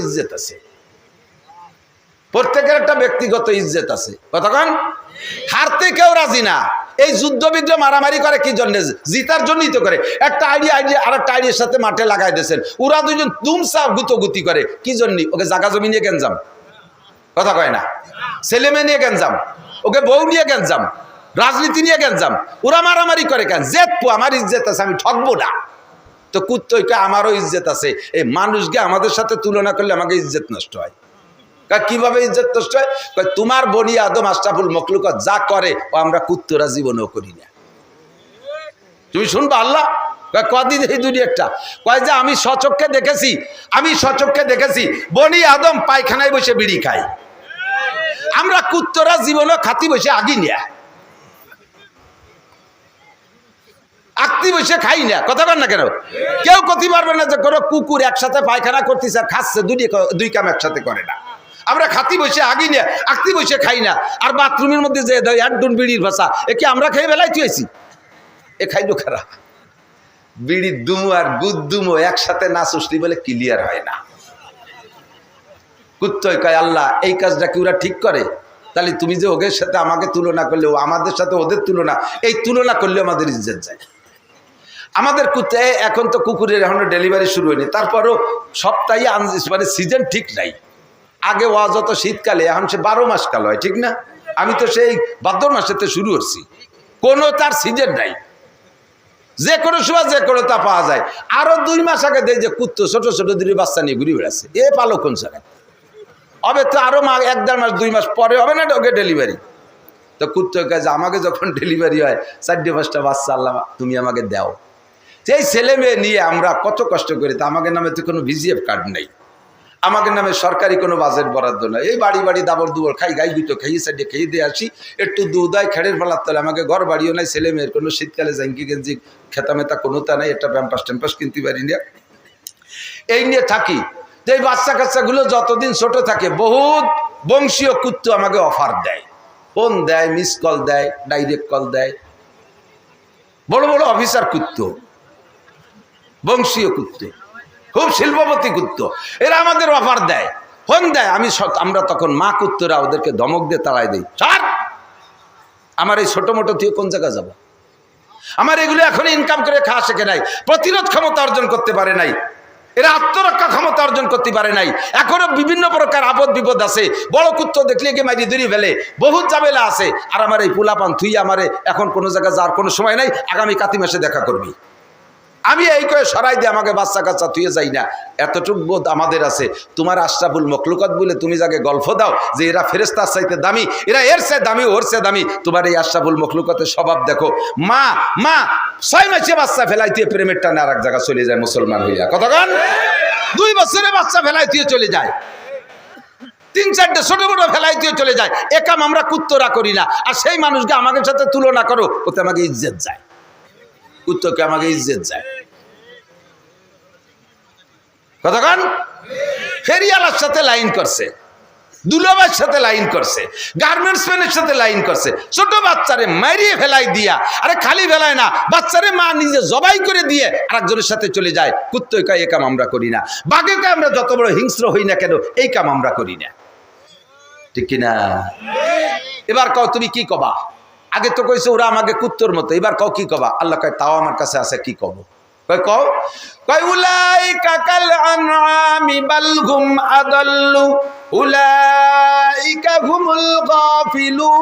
ইজ্জত আছে, প্রত্যেকের একটা ব্যক্তিগত ইজ্জত আছে। কতক্ষণ হারতে কেউ রাজি না। এই যুদ্ধ বিগ্রহ মারামারি করে কি জন্য? জিতার জন্যই তো করে। একটা আইডিয়া আর একটা আইডিয়ার সাথে মাঠে লাগাই দিয়েছেন, ওরা দুজন দুমসা গুতোগুতি করে কি জন্য? ওকে জাগা জমি নিয়ে গেঞ্জাম, কথা কয় না, ছেলে মেয়ে নিয়ে গেঞ্জাম, ওকে বউ নিয়ে গেঞ্জাম, রাজনীতি নিয়ে গেঞ্জাম। ওরা মারামারি করে কেন? জেতপু আমার ইজ্জত আছে, আমি ঠকবো না। তো কুত্তইকে আমারও ইজ্জত আছে। এই মানুষকে আমাদের সাথে তুলনা করলে আমাকে ইজ্জত নষ্ট হয়। কিভাবে ইজ্জত নষ্ট হয়? তোমার বনি আদম আশরাফুল মখলুকাত যা করে ও আমরা কুত্তরা জীবনেও করি না। তুমি শুনবা আল্লাহ কদিন এই দুনিয়াটা কয় যে আমি সচক্ষে দেখেছি বনি আদম পায়খানায় বসে বিড়ি খায়। আমরা কুত্তরা জীবনেও খাতি বসে আগি নিয়া আকতি বসে খাই না। কথা বল না কেন? কেউ করতে পারবে না যে কোনো কুকুর একসাথে পায়খানা করতেছে আর খাচ্ছে, দুই কাম একসাথে করে না। আমরা খাতি বসে আগি না, আকতি বসে খাই না। আর বাথরুমের মধ্যে যে একডুন বিড়ির ভাষা একে আমরা খেয়ে বেলায় তুইছি, এ খাইলো খারাপ। বিড়ির দুমো আর গুদ দুমো একসাথে না সুসলি বলে ক্লিয়ার হয় না। কুত্তই কয় আল্লাহ এই কাজটা কি ওরা ঠিক করে? তাহলে তুমি যে ওদের সাথে আমাকে তুলনা করলে, ও আমাদের সাথে ওদের তুলনা, এই তুলনা করলে আমাদের ইজ্জত যায়। আমাদের কুত্তে এখন তো কুকুরের এখনো ডেলিভারি শুরু হয়নি, তারপরও সপ্তাহে মানে সিজন ঠিক নাই। আগে ওয়া যত শীতকালে, এখন সে 12 মাস কাল হয়, ঠিক না? আমি তো সেই ভাদ্র মাসেতে শুরু করছি, কোনো তার সিজন নাই, যে কোনো সময় যে কোনো তা পাওয়া যায়। আরো 2 মাস আগে দেয় যে কুত্ত ছোট ছোট 2 বাচ্চা নিয়ে ঘুরে বেড়াচ্ছে, এ পালো কোন জায়গায় হবে? তো আরো 1-1.5 মাস 2 মাস পরে হবে না ওকে ডেলিভারি। তো কুত্তর কাছে আমাকে যখন ডেলিভারি হয় 4-5টা বাচ্চা আল্লাহ তুমি আমাকে দাও। সেই ছেলে মেয়ে নিয়ে আমরা কত কষ্ট করি। তা আমাদের নামে তো কোনো ভিজিএফ কার্ড নেই, আমাদের নামে সরকারি কোনো বাজেট বরাদ্দ নয়। এই বাড়ি বাড়ি দাবর দুবর খাই, গাই দুটো খাইয়ে সাইডে খেয়ে দিয়ে আসি, একটু দুধ হয় খেড়ের ফেলার তলে। আমাকে ঘর বাড়িও নাই, ছেলে মেয়ের কোনো শীতকালে জাঙ্কি গেঞ্জি খেতা মেতা কোনো তা নাই, একটা প্যাম্পাস ট্যাম্পাস কিনতে পারি না, এই নিয়ে থাকি। তো এই বাচ্চা কাচ্চাগুলো যতদিন ছোট থাকে বহুত বংশীয় কুত্ত আমাকে অফার দেয়, ফোন দেয়, মিস কল দেয়, ডাইরেক্ট কল দেয়। বড় বড় অফিসার কুত্ত, বংশীয় কুত্ত, খুব শিল্পপতি কুত্ত, এরা আমাদের অফার দেয়, ফোন দেয়। আমরা তখন মা কুত্তরা ওদেরকে ধমক দিয়ে তাড়াই দিই, ছাড় আমার এই ছোট মোটো তুই কোন জায়গায় যাবো? আমার এগুলো এখন ইনকাম করে খাওয়া শেখে নাই, প্রতিরোধ ক্ষমতা অর্জন করতে পারে নাই, এরা আত্মরক্ষা ক্ষমতা অর্জন করতে পারে নাই। এখনো বিভিন্ন প্রকার আপদ বিপদ আছে, বড় কুত্ত দেখলে গিয়ে মারি ধরি ফেলে, বহুত ঝামেলা আছে। আর আমার এই পোলাপান তুই আমারে এখন কোনো জায়গায় যাওয়ার কোনো সময় নাই, আগামী কাতি মাসে দেখা করবি। আমি এই কয়ে সরাই দিয়ে আমাকে বাচ্চা কাচ্চা তুই যাই না, এতটুক বোধ আমাদের আছে। তোমার আশরাফুল মখলুকাত বলে তুমি যাকে গল্প দাও যে এরা ফেরেশতার চাইতে দামি, এরা এর চেয়ে দামি, ওর চেয়ে দামি, তোমার এই আশরাফুল মখলুকাতের স্বভাব দেখো। মা 6 মাসে বাচ্চা ফেলাই দিয়ে প্রেমের টানে আর এক জায়গায় চলে যায় মুসলমান হইয়া। কতক্ষণ 2 বছরে বাচ্চা ফেলাই দিয়ে চলে যায়, 3-4টে ছোট বড় ফেলাই দিয়ে চলে যায়। এ কাম আমরা কুত্তরা করি না। আর সেই মানুষকে আমাদের সাথে তুলনা করো, ওতে আমাকে ইজ্জত যায়, কুত্তকে আমাকে ইজ্জত যায়। কতক্ষণ ফেরিয়ালার সাথে লাইন করছে, দুলাভাইয়ের সাথে লাইন করছে, গার্মেন্টস ম্যানের সাথে লাইন করছে, ছোট বাচ্চারে মারিয়ে ফেলাই দিয়া, আরে খালি ফেলায় না, বাচ্চারে মা নিজে জবাই করে দিয়ে আরেকজনের সাথে চলে যায়। কুত্তই কয় এই কাম আমরা করি না। বাঘে কয় আমরা যত বড় হিংস্র হই না কেন এই কাম আমরা করি না, ঠিক কিনা? এবার কও তুমি কি কবা? আগে তো কইছে ওরা আমাকে কুত্তর মতো, এবার কও কি কবা? আল্লাহ কয় তাও আমার কাছে আছে, কি কব? কও কয় উলাইকা কাল আনআমি বাল হুম আদাল্লু উলাইকা হুমুল গাফিলুন।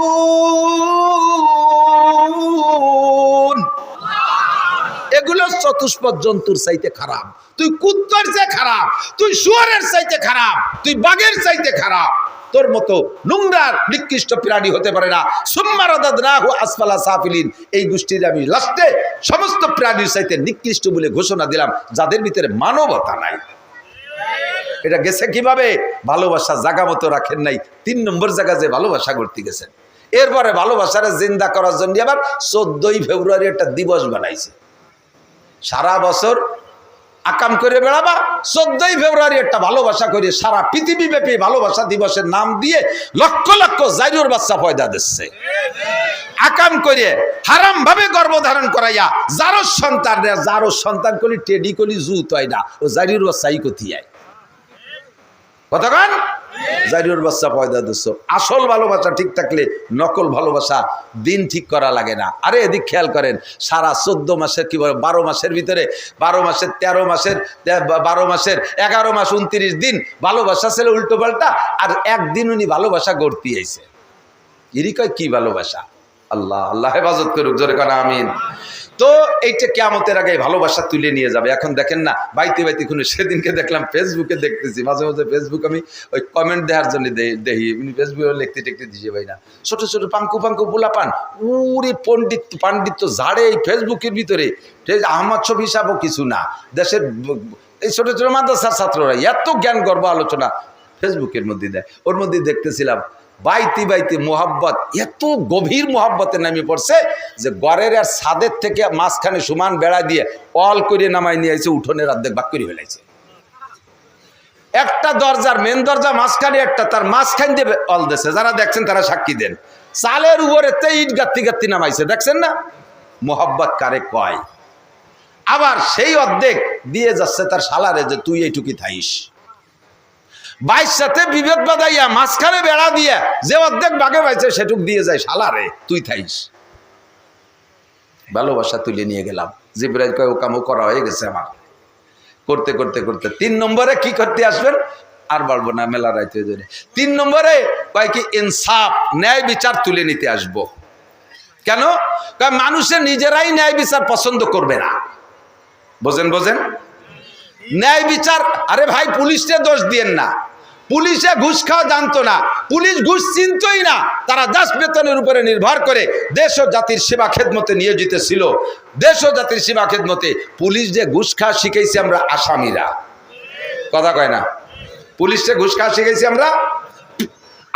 এগুলো চতুষ্পদ জন্তুর চাইতে খারাপ, তুই কুত্তার চেয়ে খারাপ, তুই শুয়োরের চাইতে খারাপ, তুই বাঘের চাইতে খারাপ। তোর মতো নোংরার নিকৃষ্ট প্রাণী হতে পারে না। সুম্মা রাদাদনাহু আসফালা সাফিলিন, এই গোষ্ঠীর আমি লাস্টে সমস্ত প্রাণীর চাইতে নিকৃষ্ট বলে ঘোষণা দিলাম, যাদের ভিতরে মানবতা নাই। এটা গেছে কিভাবে? ভালোবাসা জায়গা মতো রাখেন নাই, 3 নম্বর জায়গা যে ভালোবাসা করতে গেছেন। এরপরে ভালোবাসারে জিন্দা করার জন্য আবার 14ই ফেব্রুয়ারি একটা দিবস বানাইছে। সারা বছর আকাম করে বেড়াবা, 14ই ফেব্রুয়ারি একটা ভালোবাসা করে সারা পৃথিবীব্যাপী ভালোবাসা দিবসের নাম দিয়ে লক্ষ লক্ষ জাইরুর বাচ্চা পয়দা দিচ্ছে। আকাম করে হারাম ভাবে গর্ভধারণ করাইয়া যারো সন্তান করি টেডি করি জুত হয় না, ও জাইরুর বাচ্চাই কোথায়। কতক্ষণ জারিওর বাচ্চা পয়দা দিচ্ছ। আসল ভালোবাসা ঠিক থাকলে নকল ভালোবাসা দিন ঠিক করা লাগে না। আরে এদিক খেয়াল করেন, সারা 14 মাসের কি বলে 12 মাসের ভিতরে 12 মাসের 13 মাসের 12 মাসের 11 মাস 29 দিন ভালোবাসা ছিল উল্টো পাল্টা, আর একদিন উনি ভালোবাসা গড়তি আইছে। এরই কয় কি ভালোবাসা? আল্লাহ আল্লাহ হেফাজত করুক, জোরে কানা আমিন। তো এইটা কিয়ামতের আগে ভালোবাসা তুলে নিয়ে যাবে। এখন দেখেন না, বাইতে বাইতে কোনো সেদিনকে দেখলাম ফেসবুকে দেখতেছি, মাঝে মাঝে ফেসবুক আমি ওই কমেন্ট দেওয়ার জন্য দেখি, ফেসবুকে লিখতে টেখতে দিছে ভাই না, ছোট ছোট পাঙ্কু পাঙ্কু পোলা পান, উরে পাণ্ডিত্য ঝাড়ে এই ফেসবুকের ভিতরে। আহমদ শফি সাহেবও কিছু না, দেশের এই ছোট ছোট মাদ্রাসার ছাত্ররা এত জ্ঞান গর্ব আলোচনা ফেসবুকের মধ্যে দেয়। ওর মধ্যে দেখতেছিলাম বাইতে বাইতে মোহাব্বত, এত গভীর মোহাব্বতে নামে পড়ছে যে গড়ের আর ছাদের থেকে মাঝখানে সমান বেড়া দিয়ে অল করে নামাই নিয়ে আসছে, উঠোনের অর্ধেক ভাগ করে ফেলাইছে। একটা দরজার মেন দরজা মাঝখানে একটা, তার মাঝখান দিয়ে অল দিয়েছে। যারা দেখছেন তারা সাক্ষী দেন, চালের উপরে ইট গাত্তি গাত্তি নামাইছে, দেখছেন না? মোহাব্বত কারে কয়? আবার সেই অর্ধেক দিয়ে যাচ্ছে তার শালারে যে তুই এইটুকি থাইস। বাইর সাথে বিভেদ বাদাইয়া মাঝখানে বেড়া দিয়া যে অর্ধেক বাগে পাইছে সেটুক দিয়ে যায় শালারে তুই থাইস। ভালোবাসা তুলে নিয়ে গেলাম। জিবরাইল কয় ও কামও করা হয়ে গেছে আমার। করতে করতে করতে 3 নম্বরে কি করতে আসবেন? আর বলবো না, মেলা রাইতে ধরে। 3 নম্বরে কয় কি ইনসাফ, ন্যায় বিচার তুলে নিতে আসব। কেন? মানুষের নিজেরাই ন্যায় বিচার পছন্দ করবে না। বোঝেন বোঝেন ন্যায় বিচার। আরে ভাই, পুলিশকে দোষ দিয়েন না, পুলিশে ঘুষ খাওয়া জানতো না, পুলিশ ঘুষ চিনতই না। তারা দাস বেতনের উপরে নির্ভর করে দেশ ও জাতির সেবা খেদমতে নিয়োজিত ছিল। দেশ ও জাতির সেবা খেদমতে পুলিশ যে ঘুষ খাওয়া শিখেছি আমরা আসামিরা, কথা কয় না? পুলিশে ঘুষ খাওয়া শিখেছি আমরা।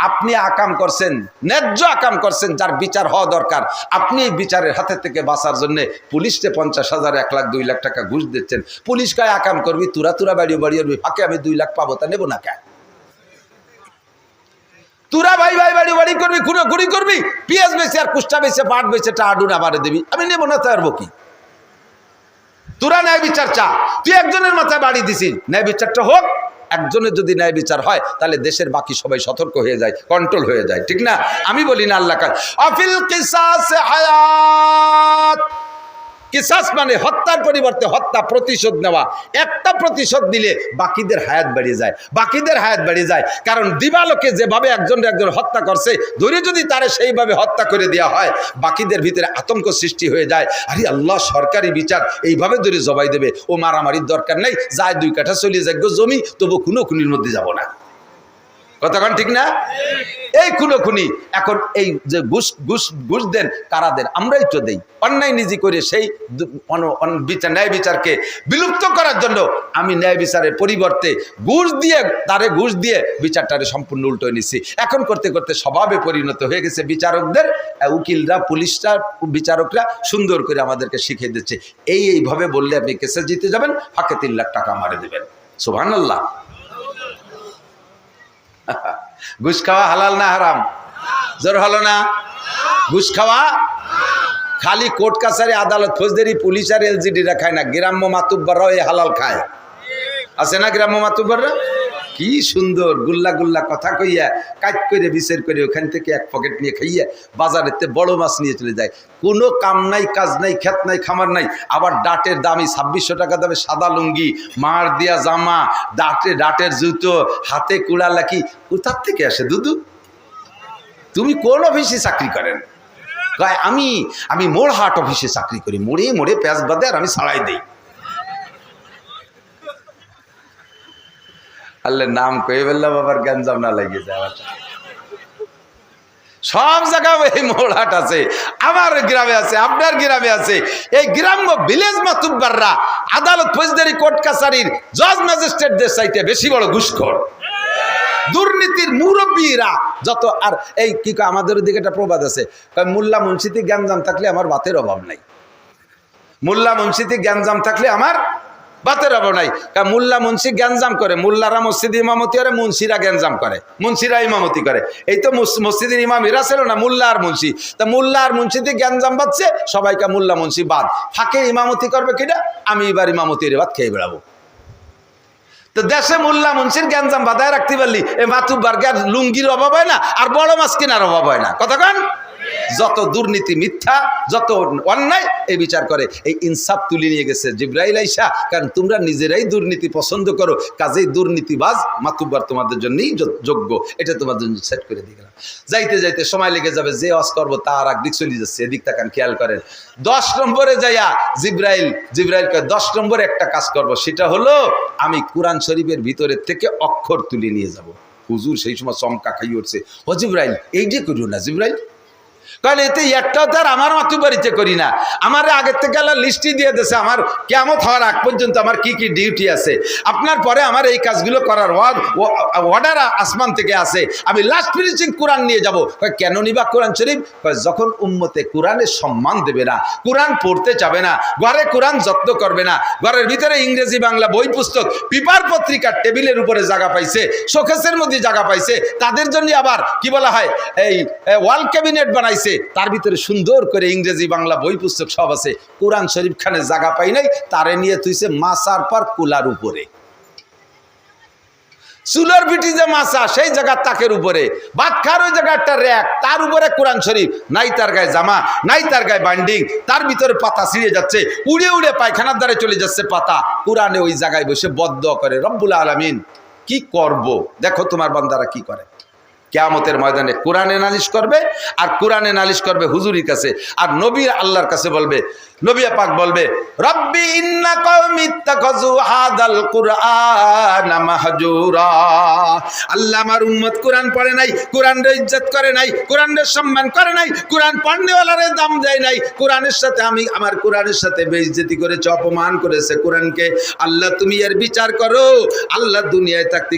আপনি আকাম করছেন, ন্যায্য আকাম করছেন, যার বিচার হওয়া দরকার, আপনি এই বিচারের হাতে থেকে বাঁচার জন্য পুলিশকে 50,000, 1 লাখ, 2 লাখ টাকা ঘুষ দিচ্ছেন। পুলিশ কয় আকাম করবি, তুরা তুরা বাড়িয়ে বাড়িয়ে ফাঁকে আমি 2 লাখ পাবো, তা নেবো না কেন? তুরা ভাই ভাই বাড়ি বাড়ি করবি, খুনোখুনি করবি, পেঁয়াজ বেছে আর কুষ্টা বেছে পাট বেছে টাডু না বাড়ে দিবি, আমি নেবো না, তারবো কি? তোরা ন্যায় বিচার চা, তুই একজনের মাথায় বাড়ি দিছিস, ন্যায় বিচারটা হোক। একজনের যদি ন্যায় বিচার হয় তাহলে দেশের বাকি সবাই সতর্ক হয়ে যায়, কন্ট্রোল হয়ে যায়, ঠিক না? আমি বলি না আল্লাহ আফিল কিসাস হায়াত। কিসাস মানে হত্যার পরিবর্তে হত্যা, প্রতিশোধ নেওয়া। একটা প্রতিশোধ দিলে বাকিদের হায়াত বেড়ে যায়, বাকিদের হায়াত বেড়ে যায়। কারণ দিবালোকে যেভাবে একজন হত্যা করছে, ধরে যদি তারে সেইভাবে হত্যা করে দেওয়া হয়, বাকিদের ভিতরে আতঙ্ক সৃষ্টি হয়ে যায়। আরে আল্লাহ, সরকারি বিচার এইভাবে ধরে জবাই দেবে, ও মারামারির দরকার নেই, যায় 2 কাঠা চলিয়ে যাক জমি, তবু খুনোখুনির মধ্যে যাব না। কতক্ষণ ঠিক না? এই খুনোখুনি এখন এই যে ঘুষ দেন, কারা দেন? আমরাই তো দেই। অন্যায় নিজে করে সেই ন্যায় বিচারকে বিলুপ্ত করার জন্য আমি ন্যায় বিচারের পরিবর্তে ঘুষ দিয়ে বিচারটারে সম্পূর্ণ উল্টো নিচ্ছি। এখন করতে করতে স্বভাবে পরিণত হয়ে গেছে। বিচারকদের, উকিলরা, পুলিশরা, বিচারকরা সুন্দর করে আমাদেরকে শিখিয়ে দিচ্ছে, এইভাবে বললে আপনি কেসে জিতে যাবেন, ফাঁকে 3 লাখ টাকা মারে দেবেন। সুবহানাল্লাহ। ঘুষ খাওয়া হালাল না হারাম? জোর হলো না? ঘুষ খাওয়া খালি কোর্ট কাছারি, আদালত, ফৌজদারি, পুলিশ আর এলজিডিরা খায় না, গ্রাম্য মাতুব্বররাও এই হালাল খায়। আছে না গ্রাম্য মাতুব্বররা? কি সুন্দর গুল্লা গুল্লা কথা কইয়া কাজ করে বিচার করে ওখান থেকে 1 পকেট নিয়ে খাইয়া বাজারেতে বড় মাছ নিয়ে চলে যায়। কোনো কাম নাই, কাজ নাই, ক্ষেত নাই, খামার নাই। আবার ডাটের দামি 2600 টাকা দামে সাদা লুঙ্গি, মার দিয়া জামা, ডাটের জুতো, হাতে কুড়া লাকি, কোথার থেকে আসে দুদু? তুমি কোন অফিসে চাকরি করেন? আমি মোড়হাট অফিসে চাকরি করি, মোড়ে মোড়ে প্যাঁচ বাঁধে আর আমি ছাড়াই দেই। আল্লাহ নাম কয়ে বললাম, আবার গ্যাঞ্জাম না লাগিয়ে যায়। সব জায়গায় এই মোড়হাট আছে, আমার গ্রামে আছে, আপনার গ্রামে আছে। এই গ্রাম্য ভিলেজ মাতুব্বাররা আদালত, ফৌজদারি, কোর্ট কাছারির জজ ম্যাজিস্ট্রেটদের চাইতে বেশি বড় ঘুষখোর। দুর্নীতির মুরব্বীরা যত। আর এই কি আমাদের ওদিকে একটা প্রবাদ আছে, মোল্লা মুন্সিতে গ্যাঞ্জাম থাকলে আমার ভাতের অভাব নাই। মোল্লা মুন্সিতে গ্যাঞ্জাম থাকলে আমার ভাতের অভাব নাই। মোল্লা মুন্সি গ্যাঞ্জাম করে, মোল্লারা মসজিদে ইমামতি করে, মুন্সিরা গ্যাঞ্জাম করে, মুন্সিরা ইমামতি করে। এই তো মসজিদের ইমাম এরা ছিল না, মোল্লা আর মুন্সি। তা মোল্লা আর মুন্সিতে গ্যাঞ্জাম বাঁধছে, সবাইকে মোল্লা মুন্সি বাদ। ফাঁকে ইমামতি করবে কিনা? আমি এবার ইমামতির বাদ খেয়ে বেড়াবো। তো দেশে মোল্লা মুন্সির গ্যাঞ্জাম বাধায় রাখতে পারলি এই মাতুব্বারকে আর লুঙ্গির অভাব হয় না, আর বড় মাছ কেনার অভাব হয় না। কতক্ষণ যত দুর্নীতি মিথ্যা যত অন্যায় এই বিচার করে, এই ইনসাফ তুলে নিয়ে গেছে জিবরাইল আইসা। কারণ তোমরা নিজেরাই দুর্নীতি পছন্দ করো, কাজেই দুর্নীতিবাজ মাতুব্বার তোমাদের জন্যই যোগ্য, এটা তোমাদের জন্য সেট করে দিয়ে গেলাম। যাইতে যাইতে সময় লেগে যাবে, যে ওয়াজ করবো তার একদিক চলে যাচ্ছে, এদিক তাকান খেয়াল করেন। 10 নম্বরে যাইয়া জিবরাইল 10 নম্বরে একটা কাজ করব, সেটা হলো আমি কোরআন শরীফের ভিতরের থেকে অক্ষর তুলে নিয়ে যাব। হুজুর সেই সময় চমকা খাই উঠছে, ও জিবরাইল এই যে করিও না জিবরাইল, কারণ এতে একটাও তার আমার মাতুবাড়িতে করি না। আমার আগের থেকে আল্লাহ লিস্টই দিয়ে দিয়েছে, আমার কিয়ামত হওয়ার আগ পর্যন্ত আমার কি কি ডিউটি আছে, আপনার পরে আমার এই কাজগুলো করার অর্ডার আসমান থেকে আছে। আমি লাস্ট ফিনিশিং কোরআন নিয়ে যাব। কেন নিবা কোরআন শরীফ? যখন উম্মতে কোরআনের সম্মান দেবে না, কোরআন পড়তে যাবে না, ঘরে কোরআন যত্ন করবে না, ঘরের ভিতরে ইংরেজি বাংলা বই পুস্তক পেপার পত্রিকার টেবিলের উপরে জায়গা পাইছে, শোকেসের মধ্যে জায়গা পাইছে, তাদের জন্য আবার কি বলা হয় এই ওয়াল ক্যাবিনেট বানাইছে, তার ভিতরে সুন্দর করে ইংরেজি বাংলা বই পুস্তক সব আছে। কোরআন শরীফ খানে জায়গা পাই নাই, তারে নিয়ে তুইছে মাছার পর কুলার উপরে, চুলার পিঠি যে মাছা সেই জায়গার তাকের উপরে, ভাত খাওয়ার ওই জায়গা একটা র্যাক, তার উপরে কোরআন শরীফ নাই, তার গায়ে জামা নাই, তার গায়ে বাইন্ডিং, তার ভিতরে পাতা ছিঁড়ে যাচ্ছে, উড়ে উড়ে পায়খানার দ্বারে চলে যাচ্ছে পাতা। কোরআনে ওই জায়গায় বসে বদদোয়া করে রব্বুল আলামিন। কি করব দেখো তোমার বান্দারা কি করে। কিয়ামতের ময়দানে কোরআনে নালিশ করবে, আর কোরআনে নালিশ করবে হুজুরির কাছে, আর নবী আল্লাহর কাছে বলবে, নবী পাক বলবে রব্বি ইন্না কওমি ইত্তাখাযু হাদাল কুরআনা মাহজুরা। আল্লাহ আমার উম্মত কোরআন পড়ে নাই, কোরআনের ইজ্জত করে নাই, কোরআনের সম্মান করে নাই, কোরআন পড়নেওয়ালারে দাম দেয় নাই, কোরআনের সাথে আমি আমার কোরআনের সাথে বেইজ্জতি করেছে, অপমান করেছে কোরআনকে। আল্লাহ তুমি এর বিচার করো। আল্লাহ দুনিয়ায় থাকতে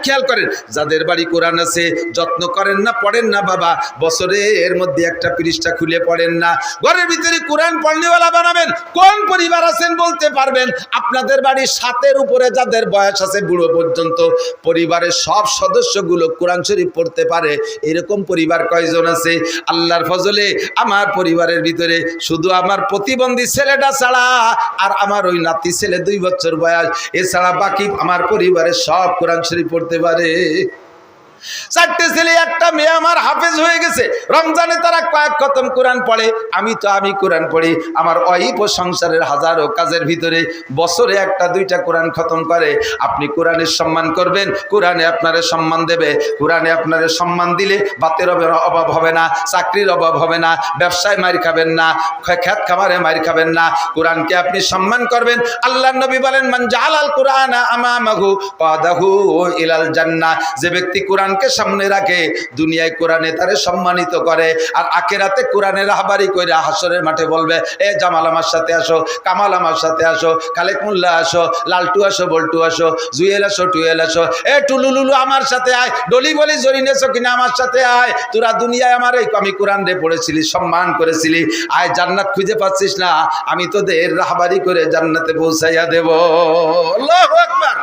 খেয়াল করেন, যাদের বাড়ি কোরআন আছে যত্ন করেন না, পড়েন না বাবা, বছরে এর মধ্যে একটা পৃষ্ঠা খুলে পড়েন না, ঘরের ভিতরে কোরআন পড়নেওয়ালা বানাবেন। কোন পরিবার আছেন বলতে পারবেন? আপনাদের বাড়ির 7-এর উপরে যাদের বয়স আছে বুড়ো পর্যন্ত, পরিবারের সব সদস্যগুলো কোরআন শরীফ পড়তে পারে, এরকম পরিবার কয়জন আছে? আল্লাহর ফজলে আমার পরিবারের ভিতরে শুধু আমার প্রতিবন্ধী ছেলেটা ছাড়া আর আমার ওই নাতি ছেলে 2 বছর বয়স, এছাড়া বাকি আমার পরিবারের সব কোরআন শরীফ পড়তে পারে। 4টে ছেলে 1টা মেয়ে আমার হাফেজ হয়ে গেছে, রমজানে তারা কয়েক খতম কোরআন পড়ে, আমি কোরআন পড়ি। আমার ওয়াইফ ও সংসারের হাজারো কাজের ভিতরে বছরে 1-2টা কোরআন খতম করে। আপনি কোরআনের সম্মান করবেন, কোরআনে আপনারে সম্মান দেবে। কোরআনে আপনারে সম্মান দিলে বাতের অভাব হবে না, চাকরির অভাব হবে না, ব্যবসায় মার খাবেন না, খেত খামারে মার খাবেন না। কোরআনকে আপনি সম্মান করবেন। আল্লাহর নবী বলেন মান জাআলাল কুরআনা আমামাহু কাদাহু ইলাল জান্নাহ। যে ব্যক্তি কোরআনকে সামনে রাখে, দুনিয়ায় কোরআনে তারে সম্মানিত করে, আর আখিরাতে কোরআনের রাহবারি কইরা হাসরের মাঠে বলবে এ জামাল আমার সাথে আসো, কামাল আমার সাথে আসো, খালেক মোল্লা আসো, লালটু আসো, বল্টু আসো, জুয়েল আসো, টুয়েল আসো, এ টুলুলুলু আমার সাথে আয়, ডলি বলি জরিনেছো কিনা আমার সাথে আয়। তোরা দুনিয়ায় আমার এই আমি কোরআন রে পড়েছিলি, সম্মান করেছিলি, আয় জান্নাত খুঁজে পাচ্ছিস না, আমি তোদের রাহবারি করে জান্নাতে পৌঁছাইয়া দেব। আল্লাহু আকবার।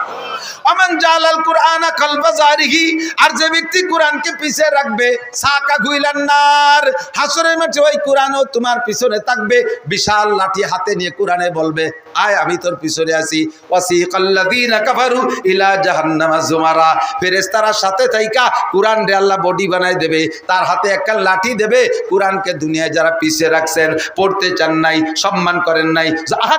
আমান জালাল কুরআনা খালফা জারিহি। আর যে ব্যক্তি কোরআনকে পিছে রাখবে, সাকা গুইলান্নার, হাসরের মাঠে ওই কোরআনও তোমার পিছনে থাকবে, বিশাল লাঠি হাতে নিয়ে কোরআনে বলবে আয় আমি তোর পিছনে আছি। ওয়াসিকাল্লাযীনা কাফারু ইলা জাহান্নামা যুমারা। ফেরেশতারা সাথে থাইকা কোরআন রে আল্লাহ বডি বানাই দেবে, তার হাতে একটা লাঠি দেবে। কোরআনকে দুনিয়ায় যারা পিছে রাখছেন, পড়তে চান নাই, সম্মান করেন নাই,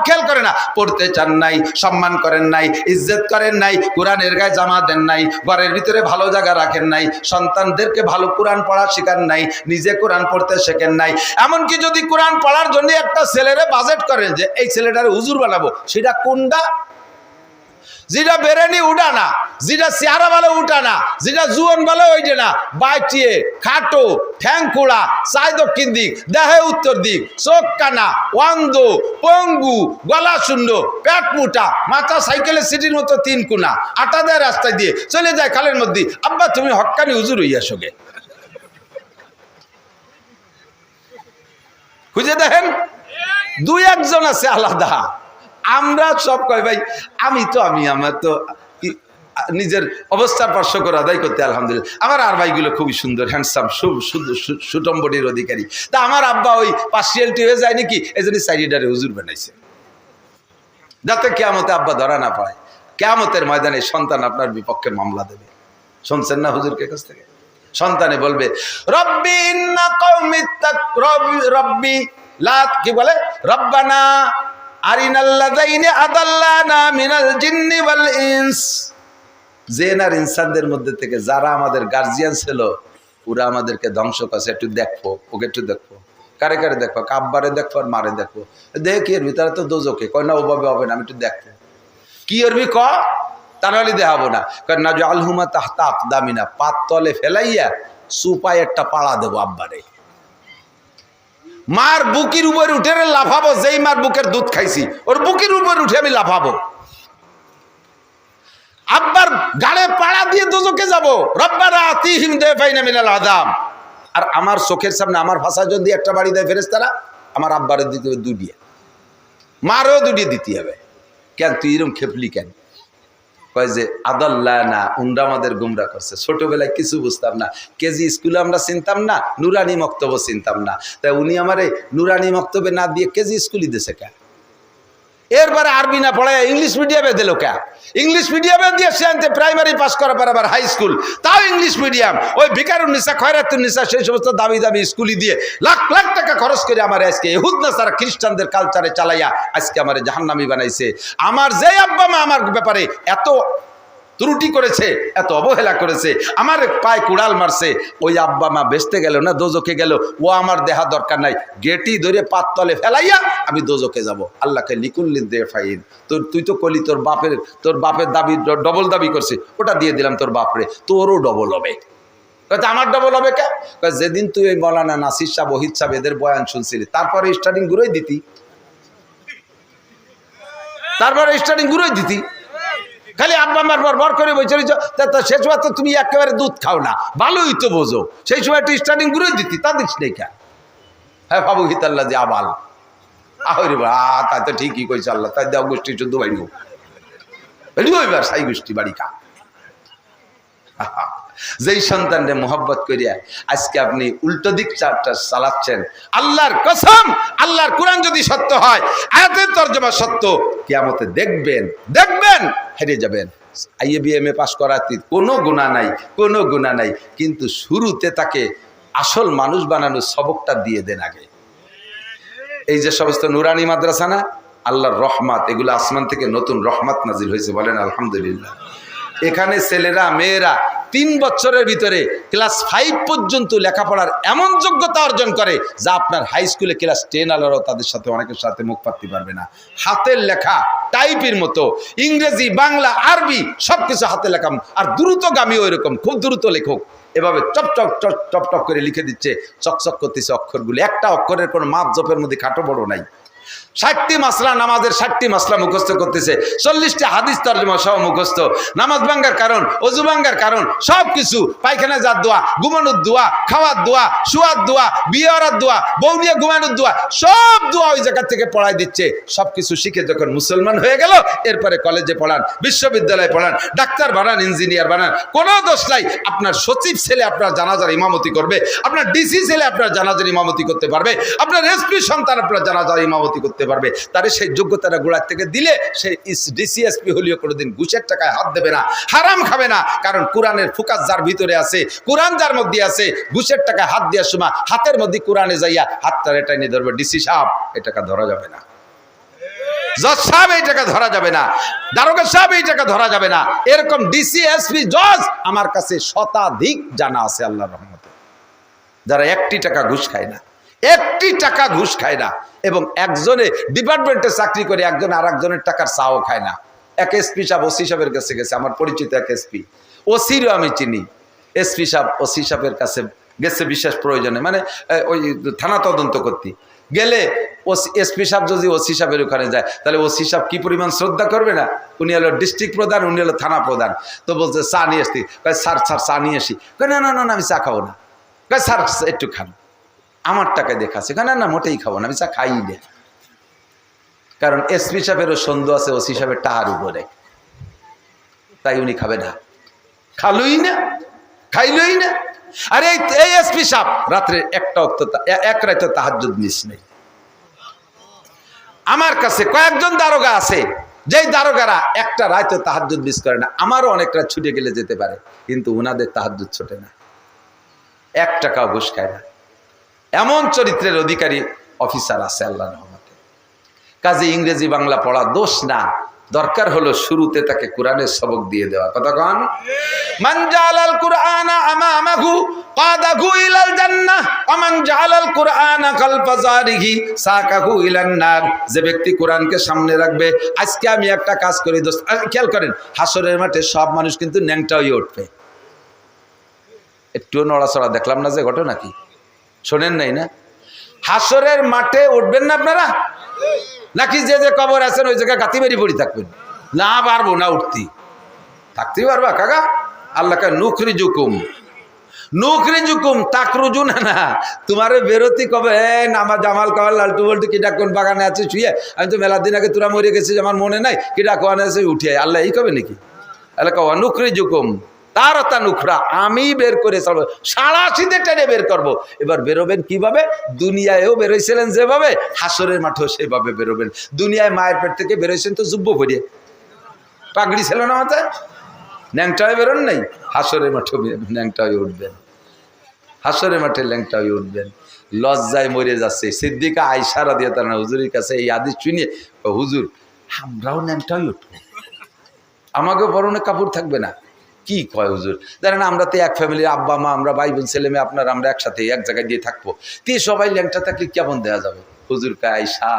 খেয়াল করে না, পড়তে চান নাই, সম্মান করেন নাই, ইজ্জত করেন নাই, কোরআনের গায়ে জামা দেন নাই, ঘরের ভিতরে ভালো জায়গা রাখেন নাই, সন্তানদেরকে ভালো কোরআন পড়া শেখান নাই, নিজে কোরআন পড়তে শেখেন নাই। এমনকি যদি কোরআন পড়ার জন্য একটা ছেলেরে বাজেট করেন যে এই ছেলেটারে হুজুর বানাবো, সেটা কোনটা? যেটা বেরেনি উঠা না, যেটা চেহারা ভালো উঠা না, যেটা জুয়ন ভালো ওইটা না, বাইটিয়ে খাটো, ঠ্যাং খোড়া, চাই দক্ষিণ দিক, দেহে উত্তর দিক, চোখ কানা, অন্ধ, পঙ্গু, গলা শূন্য, পেট মোটা, মাথা সাইকেলের সিটির মতো 3 কোনা, আটা দেয় রাস্তায় দিয়ে চলে যায় খালের মধ্যে। আব্বা তুমি হক্কানি হুজুর হইয়া সঙ্গে খুঁজে দেখেন, 2-1 জন আছে আলাদা। আমরা সব কয় ভাই আমি আমার তো নিজের অবস্থার পার্শ্ব করে আদায় করতে আলহামদুলিল্লাহ। আমার আর ভাইগুলো খুবই সুন্দর, হ্যান্ডসাম, সুটম বডির অধিকারী। তা আমার আব্বা ওই পার্সিয়ালিটি হয়ে যায় নাকি, এই জন্য সাইডারে হুজুর বানাইছে, যাতে কিয়ামতে আব্বা ধরা না পায়। কিয়ামতের ময়দানে সন্তান আপনার বিপক্ষে মামলা দেবে। শুনছেন না হুজুরকে কাছ থেকে? সন্তানে বলবে রব্বি ইন্না কওমি রব্বি লা, কি বলে, রব্বানা আরিনাল্লাযাইনি আদাল্লানা মিনাল জিন্নি ওয়াল ইনস। জিন আর ইনসানদের মধ্যে থেকে যারা আমাদের গার্জিয়ান ছিল ওরা আমাদেরকে ধ্বংস করছে, একটু দেখবো, ওকে একটু দেখবো। কারে কারে দেখবো? আব্বারে দেখবো আর মারে দেখবো। দেখি এর ভিতরে তো দোজকে, কয় না ওভাবে হবে না, আমি একটু দেখবো। কি করবি ক? তা নাহলে দেখাবো না। কারণ না যে আলহুমা তাহতা আকদামিনা, পাত তলে ফেলাইয়া সুপায় একটা পাড়া দেবো আব্বারে। মার বুকের উপরে উঠে লাফাবো, যেই মার বুকের দুধ খাইছি ওর বুকের উপরে উঠে আমি লাফাবো। আব্বার গাড়ে পাড়া দিয়ে দোজকে যাবো। রব্বানা আতিহিম দাইফাইনা মিনাল আযাব। আর আমার চোখের সামনে আমার ভাষা যদি একটা বাড়ি দেয় ফেরেশতারা, আমার আব্বারে দিতে হবে দুটিয়ে, মারও দুটিয়ে দিতে হবে। কেন তুই এরকম খেপলি কেন? কয় যে আদাল্লানা, উনরা আমাদের গুমরা করছে। ছোটবেলায় কিছু বুঝতাম না, কেজি স্কুলে আমরা চিনতাম না, নুরানি মক্তব্য চিনতাম না, তাই উনি আমারে নুরানি মক্তব্যে না দিয়ে কেজি স্কুলই দিয়েছে কেন? এরপরে আরবি না পড়ায় ইংলিশ মিডিয়ামে দিল কে? ইংলিশ মিডিয়ামে দিয়ে সে আনতে প্রাইমারি পাস করার পর আবার হাই স্কুল, তাও ইংলিশ মিডিয়াম। ওই ভিকারুন্নিসা, খয়রাতুন্নিসা, সেই সমস্ত দামি দামি স্কুলই দিয়ে লাখ লাখ টাকা খরচ করে আমার আজকে ইহুদ নাসারা খ্রিস্টানদের কালচারে চালাইয়া আজকে আমার জাহান্নামী বানাইছে। আমার যে আব্বা মা আমার ব্যাপারে এত ত্রুটি করেছে, এত অবহেলা করেছে, আমার পায়ে কুড়াল মারছে, ওই আব্বা মা বেচতে গেল না দোজকে গেল, ও আমার দেহা দরকার নাই। গেটি ধরে পাত তলে ফেলাইয়া আমি দোজকে যাব। আল্লাহকে লিকুল্লিন দে ফাইন। তুই তো কলি তোর বাপের দাবি ডবল দাবি করছে, ওটা দিয়ে দিলাম তোর বাপরে, তোরও ডবল হবে। আমার ডবল হবে কে? যেদিন তুই ওই মৌলানা নাসির সাহেব, ওহিদ সাহেব এদের বয়ান শুনছিলি, তারপরে স্টার্টিং গুলোই দিতি, খালি আব্বা আমার বর করে বসে সে সময় তো তুমি একেবারে দুধ খাও না, ভালোই তো বোঝো, সেই সময় একটু স্টার্টিং গুলোই দিতি, তা দিস নেই কেন? হ্যাঁ বাবু হিতাল্লা যে আবাল আহরে বা, তাই তো ঠিকই কইছে আল্লাহ, তাই দেওয়া গোষ্ঠী চোদ্দ বাড়িও এবার সাই গোষ্ঠী বাড়ি কা। যেই সন্তানরে মোহব্বত করিয়া আজকে আপনি উল্টো দিক চালাচ্ছেন, আল্লাহর কসম, আল্লাহর কোরআন যদি সত্য হয়, আয়াতের তরজমা সত্য, কিয়ামতে দেখবেন হেরে যাবেন। IABM পাস করাতে কোনো গুনাহ নাই, কোনো গুনাহ নাই, কিন্তু শুরুতে তাকে আসল মানুষ বানানোর সবকটা দিয়ে দেন আগে। এই যে সমস্ত নুরানি মাদ্রাসা না, আল্লাহর রহমত, এগুলো আসমান থেকে নতুন রহমত নাজিল হয়েছে, বলেন আলহামদুলিল্লাহ। এখানে ছেলেরা মেয়েরা 3 বছরের ভিতরে ক্লাস 5 পর্যন্ত লেখাপড়ার এমন যোগ্যতা অর্জন করে যা আপনার হাই স্কুলে ক্লাস 10 আলারাও তাদের সাথে অনেকের সাথে মুখ পাততে পারবে না। হাতের লেখা টাইপের মতো, ইংরেজি, বাংলা, আরবি সবকিছু হাতে লেখা, আর দ্রুতগামী ওই রকম, খুব দ্রুত লেখক, এভাবে top top top top top করে লিখে দিচ্ছে, চকচক করতেছে অক্ষরগুলি। একটা অক্ষরের কোনো মাপ জপের মধ্যে খাটো বড় নাই। 60টি মাসলা, নামাজের 60টি মাসলা মুখস্থ করতেছে, 40টি হাদিস তরজমা সহ মুখস্থ, নামাজ ভাঙ্গার কারণ, অজু ভাঙ্গার কারণ, সব কিছু, পায়খানা যার দোয়া, ঘুমানোর দোয়া, খাওয়ার দোয়া, শোয়ার দোয়া, বিয়ে হওয়ার দোয়া, বউ নিয়ে ঘুমানোর দোয়া, সব দোয়া ওই জায়গা থেকে পড়াই দিচ্ছে। সব কিছু শিখে যখন মুসলমান হয়ে গেল, এরপরে কলেজে পড়ান, বিশ্ববিদ্যালয়ে পড়ান, ডাক্তার বানান, ইঞ্জিনিয়ার বানান, কোনো দোষ নাই। আপনার সচিব ছেলে আপনার জানাজার ইমামতি করবে, আপনার ডিসি ছেলে আপনার জানাজার ইমামতি করতে পারবে, আপনার এসপি সন্তান আপনার জানাজার ইমামতি করতে পারবে। তারে সেই যোগ্যতাটা গোড়ার থেকে দিলে সে ডিসি এসপি হলেও কোনোদিন ঘুষের টাকায় হাত দেবে না, হারাম খাবে না। কারণ কোরআনের ফোকাস যার ভিতরে আছে, কোরআন যার মধ্যে আছে, ঘুষের টাকায় হাত দেওয়ার সময় হাতের মধ্যে কোরআনে যাইয়া হাতটা রেটাই নিয়ে ধরবে। ডিসি সাহেব এই টাকা ধরা যাবে না, জজ সাহেব এই টাকা ধরা যাবে না, দারোগা সাহেব এই টাকা ধরা যাবে না। এরকম ডিসি এসপি জজ আমার কাছে শতাধিক জানা আছে আল্লাহর রহমতে, যারা 1টি টাকা ঘুষ খায় না, 1টি টাকা ঘুষ খায় না, এবং একজনে ডিপার্টমেন্টে চাকরি করে, একজন আর একজনের টাকার চাও খায় না। এক এসপি সাহেব ওসি সাহেবের কাছে গেছে, আমার পরিচিত এক এসপি, ওসিরও আমি চিনি, এসপি সাহেব ওসি সাহেবের কাছে গেছে বিশেষ প্রয়োজনে, মানে ওই থানা তদন্ত করতে গেলে এসপি সাহেব যদি ওসি সাহেবের ওখানে যায়, তাহলে ওসি সাহেব কি পরিমাণ শ্রদ্ধা করবে না। উনি হলো ডিস্ট্রিক্ট প্রধান, উনি হলো থানা প্রধান। তো বলছে চা নিয়ে আসতি, স্যার চা নিয়ে আসি, না না না আমি চা খাবো না, স্যার একটু খান, আমার টাকায় দেখাচ্ছে, না মোটেই খাবো না, আমি চা খাই না। কারণ এসপি সাহেবেরও সন্দেহ আছে ওসি সাহেবের টাকার উপরে, তাই উনি খাবে না, খাইলই না। আরে এই এসপি সাহেব রাত্রে এক রাতে তাহাজ্জুদ মিস নেই। আমার কাছে কয়েকজন দারোগা আছে, যেই দারোগারা একটা রাত তাহাজ্জুদ মিস করে না, আমারও অনেক রাত ছুটে গেলে যেতে পারে, কিন্তু উনাদের তাহাজ্জুদ ছোটে না, 1 টাকাও ঘুষ খায় না। এমন চরিত্রের অধিকারী অফিসার আছে আল্লাহর রহমতে। কাজে ইংরেজি বাংলা পড়া দোষ না, দরকার হলো শুরুতে তাকে কোরআনের সবক দিয়ে দেওয়া। কতক্ষণ মান জালাল কুরআনা আমামাহু কাদাহু ইলাল জান্নাহ ওয়া মান জালাল কুরআনা খালফা যারিহি সাকাহু ইলান নার। যে ব্যক্তি কোরআনকে সামনে রাখবে, আজকে আমি একটা কাজ করি দোস্ত, খেয়াল করেন, হাসরের মাঠে সব মানুষ কিন্তু ন্যাংটা হয়ে উঠবে। একটু নড়াচড়া দেখলাম না যে ঘটনা কি শোনেন নাই না? হাসরের মাঠে উঠবেন না আপনারা, নাকি যে যে কবর আছেন ওই জায়গায় গাতি বেরি পড়ি থাকবেন? না, পারবো না উঠতি, থাকতেই পারবা কাকা? আল্লাহকে নুখরি জুকুম তাকরুজু না, তোমারে বেরোতি কবে নামা জামাল কামাল লালটু বল্টু কিটা কোন বাগানে আছে শুয়ে, আমি তো মেলা দিন আগে তোরা মরে গেছিস আমার মনে নাই, কিটা কোয়ানে আছে উঠিয়ে, আল্লাহ এই কবে নাকি? আল্লাহ কবা নুখরি জুকুম তারতা নুখরা, আমি বের করে চলবো, সারা শীতে টেনে বের করবো। এবার বেরোবেন কিভাবে? দুনিয়ায়ও বেরোইছিলেন যেভাবে, হাসরের মাঠেও সেভাবে বেরোবেন। দুনিয়ায় মায়ের পেট থেকে বেরোইছেন তো যুব্য ভরিয়ে, পাগড়ি ছিল না মাথায়, ন্যাংটা হয়ে বেরোন নাই, হাসরের মাঠেও ন্যাংটা হয়ে উঠবেন, হাসরের মাঠে ল্যাংটা হয়ে উঠবেন। লজ্জায় মরে যাচ্ছে সিদ্দিকা আয়েশা রাদিয়াল্লাহু আনহা হুজুরের কাছে এই হাদিস শুনে, হুজুর আমরাও ন্যাংটা হয়ে উঠবো, আমাকেও পরনে কাপড় থাকবে না? কি কয় হুজুর, জানেন আমরা তো এক ফ্যামিলির, আব্বা মা, আমরা ভাই বোন ছেলে মেয়ে, আপনার আমরা একসাথে এক জায়গায় দিয়ে থাকবো, কি সবাই ল্যাংটা থাকলে কেমন দেওয়া যাবে? হুজুর কয় আয়েশা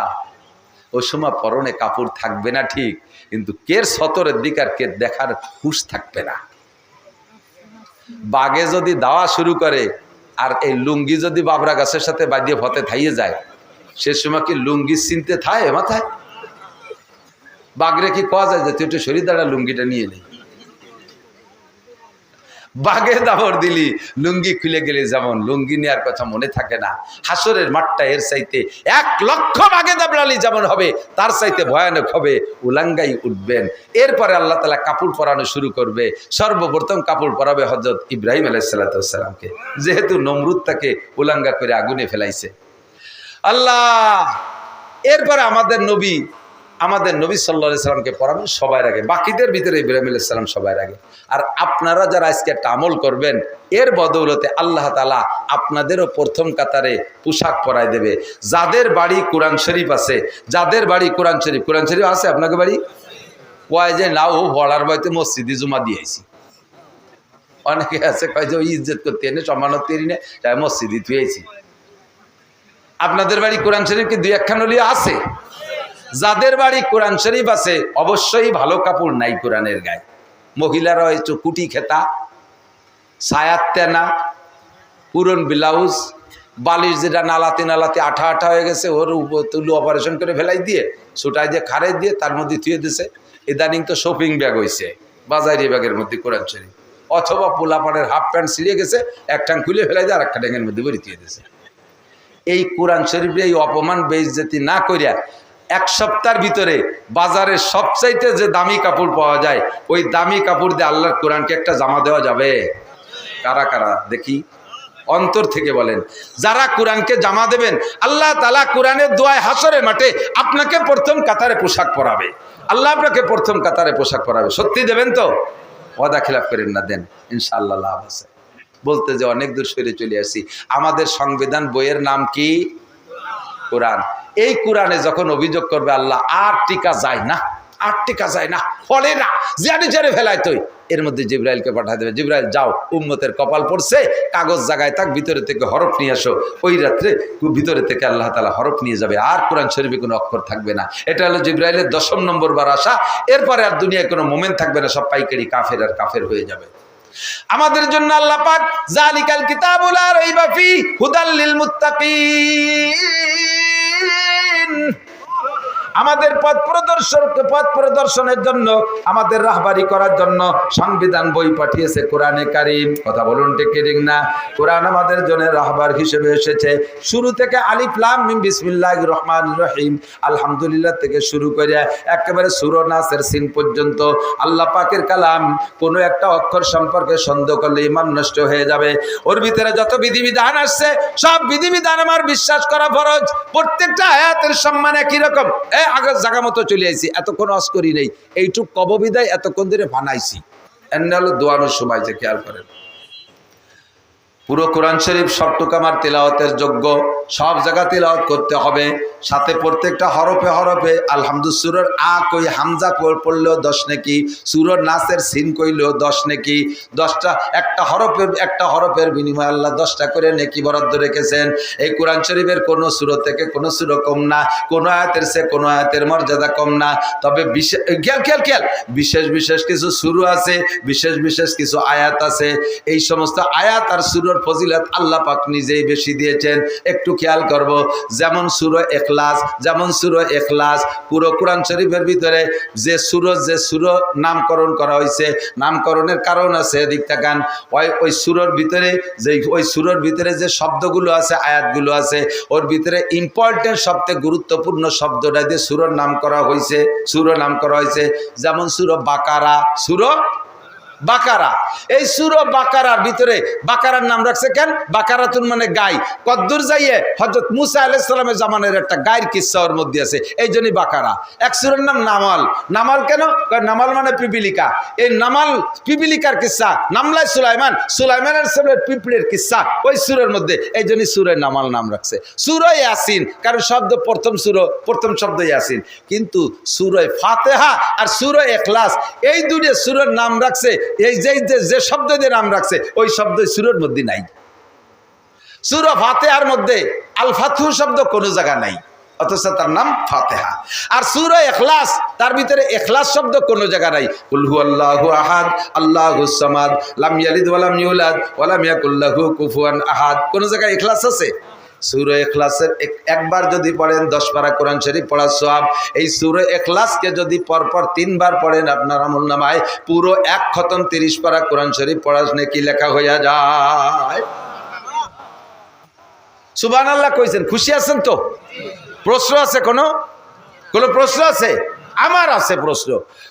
ওই সময় পরনে কাপড় থাকবে না ঠিক, কিন্তু কের সতরের দিক আর কে দেখার হুঁশ থাকবে না। বাগে যদি দাওয়া শুরু করে আর এই লুঙ্গি যদি বাবরা গাছের সাথে বাজিয়ে ফতে থাইয়ে যায়, সে সময় কি লুঙ্গি চিনতে থায় মাথায়? বাগরে কি কওয়া যায় যে তুই একটু শরীর দ্বারা লুঙ্গিটা নিয়ে নেই? বাগে দাবর দিলি লুঙ্গি খুলে গেলে যেমন লুঙ্গি নেওয়ার কথা মনে থাকে না, হাসরের মাঠটা এর চাইতে 1,00,000 বাগে দাবড়ালি যেমন হবে তার চাইতে ভয়ানক হবে, উলাঙ্গাই উঠবেন। এরপরে আল্লাহ তাআলা কাপড় পরানো শুরু করবে। সর্বপ্রথম কাপড় পরাবে হযরত ইব্রাহিম আলাইহিস সালামকে, যেহেতু নমরুদ তাকে উলাঙ্গা করে আগুনে ফেলাইছে আল্লাহ। এরপরে আমাদের নবী সাল্লাল্লাহু আলাইহি সাল্লামকে পড়াবেন সবার আগে, বাকিদের ভিতরে ইব্রাহিম আলাইহিস সালাম সবার আগে। আর আপনারা যারা আজকে একটা আমল করবেন, এর বদৌলতে আল্লাহ তাআলা আপনাদেরও প্রথম কাতারে পোশাক পরায় দেবে। যাদের বাড়ি কোরআন শরীফ আছে, যাদের বাড়ি কোরআন শরীফ আছে, আপনাকে বাড়ি কয় যে না ও বলার বাড়িতে মসজিদে জুমা দিয়েছি, অনেকে আছে কয় যে ওই ইজ্জত করতে এনে সম্মানত এনে তাই মসজিদে ধুয়েছি। আপনাদের বাড়ি কোরআন শরীফ কি 2-1 হলিও আছে? যাদের বাড়ি কোরআন শরীফ আছে অবশ্যই ভালো কাপড় নাই কোরআনের গায়ে। মহিলারা হয়তো কুটি খেতা, সায়াত তেনা, পুরন ব্লাউজ, বালিশ যেটা নালাতে আঠা হয়ে গেছে, ওর তুলু অপারেশন করে ফেলাই দিয়ে ছুটাই দিয়ে খারে দিয়ে তার মধ্যে থুয়ে দিছে। ইদানিং তো শপিং ব্যাগ হয়েছে, বাজারি ব্যাগের মধ্যে কোরআন শরীফ, অথবা পোলাপানের হাফ প্যান্ট ছিঁড়ে গেছে, এক টাং খুলে ফেলাই দিয়ে আর একটা ড্যাঙের মধ্যে ভরে দিয়ে দিছে। এই কোরআন শরীফে এই অপমান বেইজ্জতি না করিয়া 1 সপ্তাহের ভিতরে বাজারে সবচাইতে যে দামি কাপড় পাওয়া যায়, ওই দামি কাপড় দিয়ে আল্লাহর কোরআনকে একটা জামা দেওয়া যাবে? কারা কারা দেখি অন্তর থেকে বলেন। যারা কোরআনকে জামা দেবেন, আল্লাহ তাআলা কোরআনের দোয়ায় হাসরের মাঠে আপনাকে প্রথম কাতারে পোশাক পরাবে। আল্লাহ আপনাকে প্রথম কাতারে পোশাক পরাবে। সত্যি দেবেন তো? ওয়াদা খেলাফ করেন না, দেন, ইনশাআল্লাহ লাভ আছে। বলতে যে অনেক দূর সরে চলে আসি। আমাদের সংবিধান বইয়ের নাম কি? কোরআন। এই কোরআনে যখন অভিযোগ করবে আল্লাহ, আর টিকা যায় না, ফলে না, জারে ফেলায় তুই, এর মধ্যে জিবরাইলকে পাঠা দেবে। জিবরাইল যাও, উম্মতের কপাল পড়ছে, কাগজ জায়গায় থাক, ভিতরে থেকে হরফ নিয়ে আসো। ওই রাত্রে ভিতরে থেকে আল্লাহ তাআলা হরফ নিয়ে যাবে, আর কোরআন শরীফে কোনো অক্ষর থাকবে না। এটা হলো জিবরাইলের 10ম নম্বর বার আসা। এরপরে আর দুনিয়ায় কোনো মোমেন্ট থাকবে না, সব পাইকারি কাফের আর কাফের হয়ে যাবে। আমাদের জন্য আল্লাহ পাক জালিকাল কিতাবু লা রাইবা ফি হুদাল লিল মুত্তাকিন, আমাদের পথ প্রদর্শনের জন্য, আমাদের রাহবারি করার জন্য সংবিধান বই পাঠিয়েছে কোরআনে কারীম। কথা বলুন ঠিক ঠিক না? কোরআন আমাদের জন্য রাহবার হিসেবে এসেছে। শুরু থেকে আলিফ লাম মিম বিসমিল্লাহির রহমানির রহিম আলহামদুলিল্লাহ থেকে শুরু করে একেবারে সূরা নাসের সিন পর্যন্ত আল্লাহ পাকের কালাম। কোনো একটা অক্ষর সম্পর্কে সন্দেহ করলে ঈমান নষ্ট হয়ে যাবে। ওর ভিতরে যত বিধিবিধান আসছে সব বিধিবিধান আমার বিশ্বাস করা ফরজ। প্রত্যেকটা আয়াতের সম্মান একই রকম। আগের জায়গা মতো চলে আইছি, এতক্ষণ অস করি নেই, এইটুক কববিদায় এতক্ষণ ধরে বানাইছি। এমনি হলো দোয়ানোর সময় যে খেয়াল করেন। পুরো কোরআন শরীফ সবটুকু আমার তেলাওয়াতের যোগ্য, সব জায়গা তেলাওয়াত করতে হবে, সাথে প্রত্যেকটা হরফে হরফে আলহামদুলিল্লাহ। সূরার আ কই হামজা পড়লেও 10 নেকি, সূরার নাসের সিন কইলেও 10 নেকি, 10টা একটা হরফের বিনিময়ে আল্লাহ 10টা করে নেকি বরাদ্দ রেখেছেন। এই কোরআন শরীফের কোনো সূরা থেকে কোনো সূরা কম না, কোনো আয়াতের চেয়ে কোনো আয়াতের মর্যাদা কম না। তবে বিশেষ বিশেষ কিছু সূরা আছে, বিশেষ বিশেষ কিছু আয়াত আছে। এই সমস্ত আয়াত আর সূরার ফজিলত আল্লাহ পাক নিজেই বেশি দিয়েছেন। একটু খেয়াল করব, যেমন সূরা ইখলাস পুরো কোরআন শরীফের ভিতরে যে সূরা নামকরণ করা হয়েছে, নামকরণের কারণ আছে, এদিক তাকান। ওই সূরার ভিতরে যে শব্দগুলো আছে, আয়াতগুলো আছে, ওর ভিতরে ইম্পর্টেন্ট সবচেয়ে গুরুত্বপূর্ণ শব্দটা দিয়ে সূরার নাম করা হয়েছে। যেমন সূরা বাকারা, এই সূরা বাকারার ভিতরে বাকারার নাম রাখছে কেন? বাকারাতুন মানে গাই। কদ্দুর যাইয়ে হযরত মুসা আলাইহিস সালামের জামানের একটা গায়ের কিচ্ছা ওর মধ্যে আছে, এই জন্যই বাকারা। এক সূরার নাম নামাল কেন? নামাল মানে পিপিলিকা। এই নামাল পিপিলিকার কিচ্ছা, নামলাই সুলাইমানের সামনে পিঁপড়ের কিচ্ছা ওই সূরার মধ্যে, এই জন্যই সূরা নামাল নাম রাখছে। সূরা ইয়াসিন কারণ প্রথম শব্দ ইয়াসিন, কিন্তু সূরা ফাতিহা আর সূরা ইখলাস এই দুটো সূরার নাম রাখছে, এই যে শব্দ দিয়ে নাম রাখছে ওই শব্দ সূরার মধ্যে নাই। সূরা ফাতিহার মধ্যে আল ফাতহু শব্দ কোনো জায়গা নাই, অথচ তার নাম ফাতিহা। আর সূরা ইখলাস, তার ভিতরে ইখলাস শব্দ কোনো জায়গা নাই। কুল হুয়াল্লাহু আহাদ আল্লাহুস সামাদ লাম ইয়ালিদ ওয়া লাম ইউলাদ ওয়া লাম ইয়াকুল লাহু কুফুয়ান আহাদ, কোন জায়গায় ইখলাস আছে? সূরা ইখলাসের একবার যদি পড়েন 10 পারা কোরআন শরীফ পড়ার সওয়াব। এই সূরা ইখলাসকে যদি পরপর 3 বার পড়েন আপনার আমলনামায় পুরো 1 খতম 30 পারা কোরআন শরীফ পড়ার নেকি লেখা হইয়া যায়। সুবহানাল্লাহ কইছেন, খুশি আছেন তো? প্রশ্ন আছে? কোনো প্রশ্ন আছে? আমার আছে প্রশ্ন।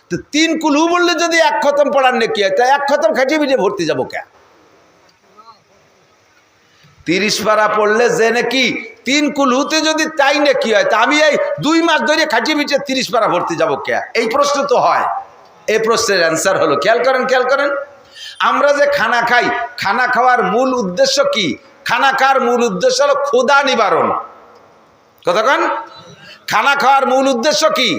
তো 3 কুলহু বললে যদি 1 খতম পড়ার নেকি হয়, তা 1 খতম খাটিয়ে পিটিয়ে ভর্তি যাবো কে? 30 পারা পড়লে যে নাকি 3 কুলহুতে যদি তাই নাকি হয়, তা আমি এই 2 মাস ধরে খাটিয়ে পিটিয়ে 30 পারা ভর্তি যাবো কে? এই প্রশ্ন তো হয়। এই প্রশ্নের অ্যান্সার হলো, খেয়াল করেন, আমরা যে খানা খাই, খানা খাওয়ার মূল উদ্দেশ্য কি? খানা খাওয়ার মূল উদ্দেশ্য হলো ক্ষুধা নিবারণ। কতক্ষণ? খানা খাওয়ার মূল উদ্দেশ্য কি?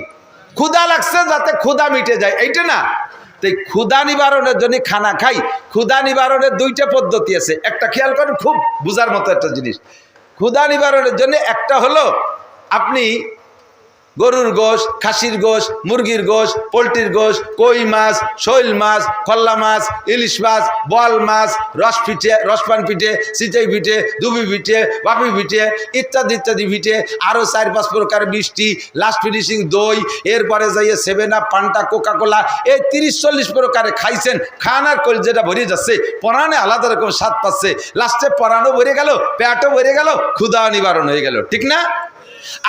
ক্ষুধা লাগছে যাতে ক্ষুধা মিটে যায়, এইটা না? তাই ক্ষুধা নিবারণের জন্য খানা খাই। ক্ষুধা নিবারণের 2টা পদ্ধতি আছে, একটা খেয়াল করেন, খুব বুঝার মতো একটা জিনিস। ক্ষুধা নিবারণের জন্য একটা হলো আপনি গরুর গোশ, খাসির গোশ, মুরগির গোশ, পোলট্রির গোশ, কই মাছ, শৈল মাছ, খল্লা মাছ, ইলিশ মাছ, বোয়াল মাছ, রসপান পিঠে, চিতই পিঠে, দুবি পিঠে, বাপি পিঠে, ইত্যাদি ইত্যাদি পিঠে, আরও 4-5 প্রকার মিষ্টি, লাস্ট ফিনিশিং দই, এরপরে যাইয়ে 7 আপ, পান্টা, কোকাকোলা, এই 30-40 প্রকারে খাইছেন। খানার কলজেটা ভরে যাচ্ছে, পরাণে আলাদা রকম স্বাদ পাচ্ছে, লাস্টে পরাণও ভরে গেল, পেটও ভরে গেল, ক্ষুধা নিবারণ হয়ে গেল, ঠিক না?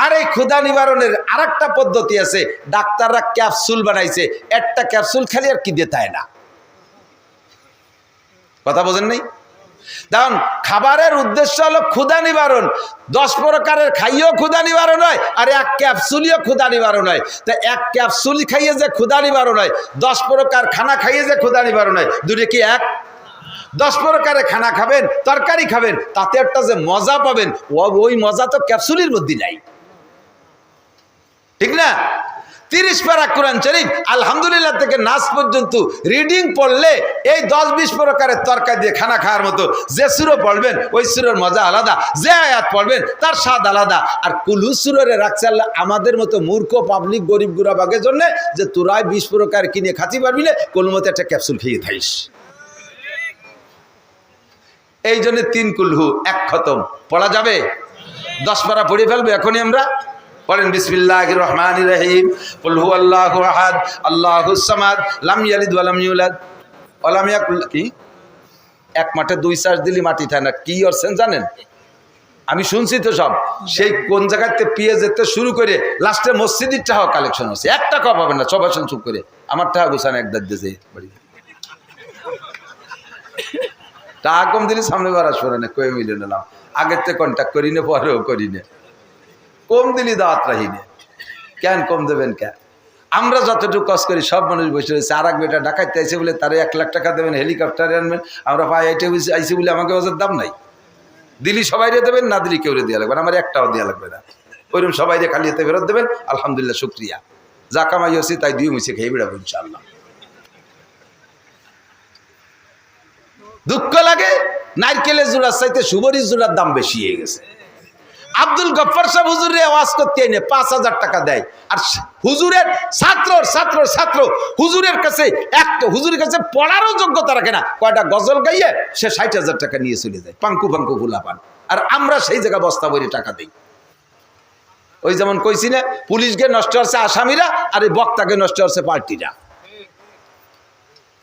আর এই ক্ষুধা নিবারণের আরেকটা পদ্ধতি আছে, ডাক্তাররা ক্যাপসুল বানাইছে। একটা ক্যাপসুল খালি আর কি দিতে না, কথা বোঝেন নাই? দেখুন, খাবারের উদ্দেশ্য হলো ক্ষুধা নিবারণ। 10 প্রকারের খাইয়েও ক্ষুধা নিবারণ হয়, আর 1 ক্যাপসুলিও ক্ষুধা নিবারণ হয়। তো 1 ক্যাপসুল খাইয়ে যে ক্ষুধা নিবারণ হয়, 10 প্রকার খানা খাইয়ে যে ক্ষুধা নিবারণ হয়, দুটো কি এক? 10 প্রকারের খানা খাবেন, তরকারি খাবেন, তাতে একটা যে মজা পাবেন, ওই মজা তো ক্যাপসুলের মধ্যে নাই, ঠিক না? 30 পারা কোরআন শরীফ আলহামদুলিল্লাহ থেকে নাস পর্যন্ত রিডিং পড়লে এই 10-20 প্রকারের তরকারি দিয়ে খানা খাওয়ার মতো। যে সূরা পড়বেন ওই সূরার মজা আলাদা, যে আয়াত পড়বেন তার স্বাদ আলাদা। আর কুলহু সূরারে রাখছে আল্লাহ আমাদের মতো মূর্খ পাবলিক গরিব গুরাবাগের জন্য, যে তোরাই 20 প্রকার কিনে খাতি পারবি না, কোন মতো একটা ক্যাপসুল খেয়ে থাইস। এই জন্য 3 কুলহু 1 খতম পড়া যাবে। 10 পারা পড়ে ফেলবে এখনই আমরা। পড়েন বিসমিল্লাহির রহমানির রহিম। কুল হুয়াল্লাহু আহাদ আল্লাহুস সামাদ লাম ইয়ালিদ ওয়া লাম ইউলাদ ওয়া লাম ইয়াকুল কি? এক মাঠে 2 চাষ দিলি মাটি থাকে না, কি করছেন জানেন? আমি শুনছি তো সব, সেই কোন জায়গাতে পিয়ে যেতে শুরু করে লাস্টে মসজিদের টাকা কালেকশন হচ্ছে। 1 টাকা পাবেন না, সব আসেন চুপ করে। আমার টাকা গোছানো একদার দিয়েছে বাড়ি, টাকা কম দিলে সামনে বার আসবে না, কয়ে মিলে নিলাম। আগের থেকে কন্ট্যাক্ট করি না, পরেও করি না, কম দিলি দাওয়াত রাহি না। কেন কম দেবেন কেন? আমরা যতটুকু কষ্ট করি সব মানুষ বসে রয়েছে। আর এক বেটা ডাকাইতে আইসে বলে তারে 1 লাখ টাকা দেবেন, হেলিকপ্টারে আনবেন। আমরা পাই আইটে আইসি বলে আমাকে ওদের দাম নাই। দিলি সবাইরে দেবেন, না দিলি কেউ দেওয়া লাগবে না, আমার একটাও দেওয়া লাগবে না। ওইরকম সবাইরে খালি হাতে ফেরত দেবেন, আলহামদুলিল্লাহ শুক্রিয়া। যা কামাই হচ্ছে তাই 2 মুছে খেয়ে বেড়াবো ইনশাআল্লাহ। দুঃখ লাগে, নারকেলের জোড়ার চাইতে সুবরির জোড়ার দাম বেশি হয়ে গেছে। আব্দুল গফফার সাহেব হুজুরে আওয়াজ করতে এনে 5,000 টাকা দেয়, আর হুজুরের ছাত্র হুজুরের কাছে হুজুরের কাছে পড়ারও যোগ্যতা রাখে না। কয়টা গজল গাইয়ে সে 60,000 টাকা নিয়ে চলে যায়, পাঙ্কু ভুলা পান। আর আমরা সেই জায়গায় বস্তা ভরে টাকা দিই। ওই যেমন কইছি না, পুলিশকে নষ্ট হচ্ছে আসামিরা, আর এই বক্তাকে নষ্ট হচ্ছে পার্টিরা।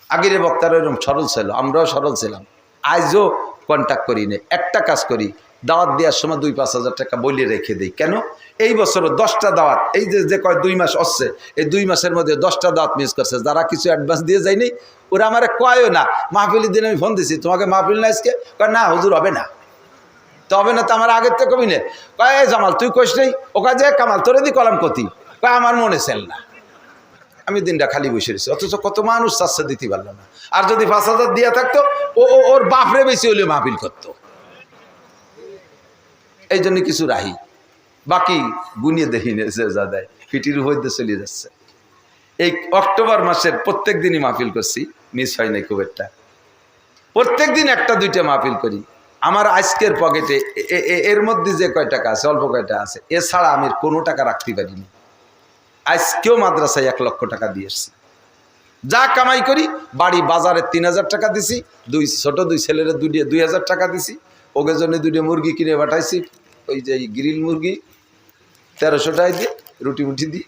আগের বক্তারা এরকম সরল ছিল, আমরাও সরল ছিলাম। আজও কন্ট্যাক্ট করি না। একটা কাজ করি, দাওয়াত দেওয়ার সময় 2-5 হাজার টাকা বলে রেখে দিই। কেন? এই বছরও 10টা দাওয়াত, এই যে কয় 2 মাস আসছে, এই 2 মাসের মধ্যে 10টা দাওয়াত মিস করছে। যারা কিছু অ্যাডভান্স দিয়ে যায়নি ওরা আমার কয়ও না। মাহফিলের দিন আমি ফোন দিছি, তোমাকে মাহফিল না আজকে? কয় না হুজুর হবে না। তো হবে না তো আমার আগের তো কবি নে। কয় জামাল তুই কইস নেই? ওকা যে কামাল তোরে দি কলাম কতি? কয় আমার মনে চেল না। আমি দিনটা খালি বসে রয়েছি, অথচ কত মানুষ চাচ্ছে দিতে পারলো না। আর যদি 5,000 দিয়া থাকতো ওর বাপরে বেশি হলে মাহফিল করতো। এই জন্য কিছু রাহি, বাকি গুনিয়ে দেখি যা দেয় ফিটির হইতে চলে যাচ্ছে। এই অক্টোবর মাসের প্রত্যেক দিনই মাহফিল করছি, মিস হয় নাই খুব একটা। প্রত্যেক দিন 1-2টা মাহফিল করি। আমার আজকের পকেটে এর মধ্যে যে কয় টাকা আছে, অল্প কয়টা আছে, এছাড়া আমি কোনো টাকা রাখতে পারিনি। আজকেও মাদ্রাসায় 1 লক্ষ টাকা দিয়ে এসছি। যা কামাই করি, বাড়ি বাজারে 3,000 টাকা দিছি, ছোট 2 ছেলেরা 2,000 টাকা দিছি। ওদের জন্য 2টা মুরগি কিনে পাঠাইছি, ওই যে গ্রিল মুরগি 1300 টাকা দিয়ে রুটি মুটি দিই।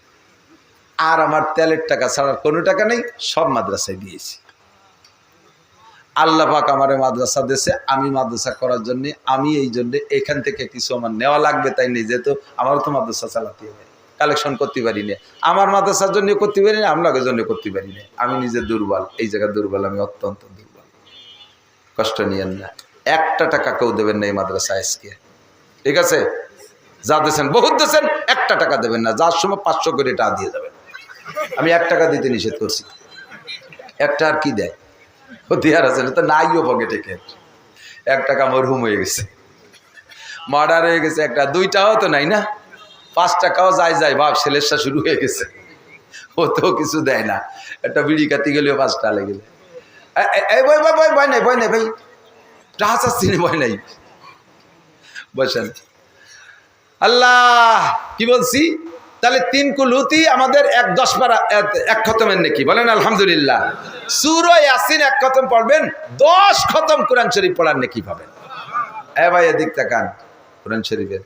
আর আমার তেলের টাকা ছাড়ার কোনো টাকা নেই, সব মাদ্রাসায় দিয়েছি। আল্লাহ পাক আমারে মাদ্রাসা দিয়েছে, আমি মাদ্রাসা করার জন্য, আমি এই জন্য এখান থেকে কিছু আমার নেওয়া লাগবে, তাই নেই। যেহেতু আমারও তো মাদ্রাসা চালাতে হবে, কালেকশন করতে পারি না। আমার মাদ্রাসার জন্য করতে পারি না, আপনাদের জন্য করতে পারি না। আমি নিজে দুর্বল, এই জায়গায় দুর্বল, আমি অত্যন্ত দুর্বল। কষ্ট নিয়েন না, 1টা টাকা কেউ দেবেন না এই মাদ্রাসা আজকে, ঠিক আছে? যা দিয়েছেন বহুত দিয়েছেন, 1টা টাকা দেবেন না। যার সময় 500 করে টাকা দিয়ে যাবেন। আমি 1 টাকা দিতে নিষেধ করছি। 1টা আর কি দেয়? ও দেওয়ার আছে না তো, নাইও পকেটে। 1 টাকা মরহুম হয়ে গেছে, মার্ডার হয়ে গেছে। 1টা 2টাও তো নাই না, 5 টাকাও যায় ভাব, ছেলেরটা শুরু হয়ে গেছে। ও তো কিছু দেয় না, একটা বিড়ি কাতি গেলেও 5 টাকা লেগে যায়। ভয় নাই ভাই, টাকা চাচ্ছি না, ভয় নাই, বসেন। আল্লাহ কি বলছি? তাহলে 3 কুলুতি আমাদের 10 পারা 1 খতমের নেকি, বলেন আলহামদুলিল্লাহ। সূরা ইয়াসিন 1 খতম পড়বেন, 10 খতম কোরআন শরীফ পড়ার নেকি পাবেন। ভাই এদিক তাকান, কোরআন শরীফের